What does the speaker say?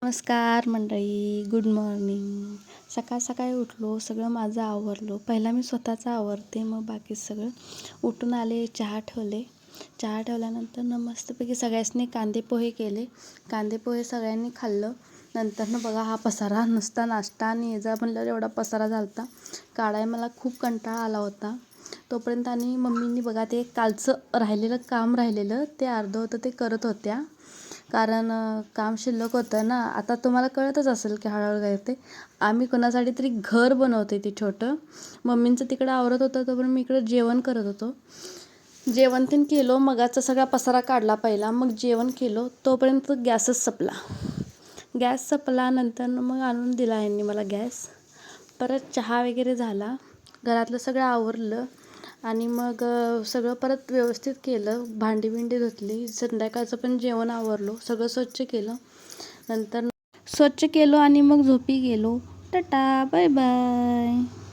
नमस्कार मंडळी, good morning. सकाळ सकाळी उठलो, सगळं माझं आवरलो. पहिला मी स्वतःचं आवरते, मग बाकी सगळं. उठून आले, चहा ठेवले. चहा ठेवल्यानंतर मस्तपैकी सगळ्यांनी कांदे पोहे केले. कांदे पोहे सगळ्यांनी खाल्लं. नंतर बघा हा पसारा, नुसता नाश्ता आणि ये जा म्हणल्यावर एवढा पसारा झाला होता. काढाय मला खूप कंटाळा आला होता. तोपर्यंत आणि मम्मींनी बघा ते कालचं राहिलेलं काम राहिलेलं ते अर्धं होतं ते करत होत्या. कारण काम शिल्लक होतं ना. आता तुम्हाला कळतच असेल की हळूहळू काय ते आम्ही कोणासाठी तरी घर बनवते ते छोटं. मम्मींचं तिकडं आवरत होतं तोपर्यंत मी इकडं जेवण करत होतो. जेवण तेन केलो, मगाचा सगळा पसारा काढला पहिला, मग जेवण केलो. तोपर्यंत गॅसच संपला. गॅस संपला नंतर मग आणून दिला यांनी मला गॅस. परत चहा वगैरे झाला, घरातलं सगळं आवरलं आणि मग सगळं परत व्यवस्थित केलं. भांडी बिंडी धुतली, संध्याकाळचं पण जेवण आवरलो, सगळं स्वच्छ केलं. नंतर स्वच्छ केलो आणि मग झोपी गेलो. Tata, bye bye.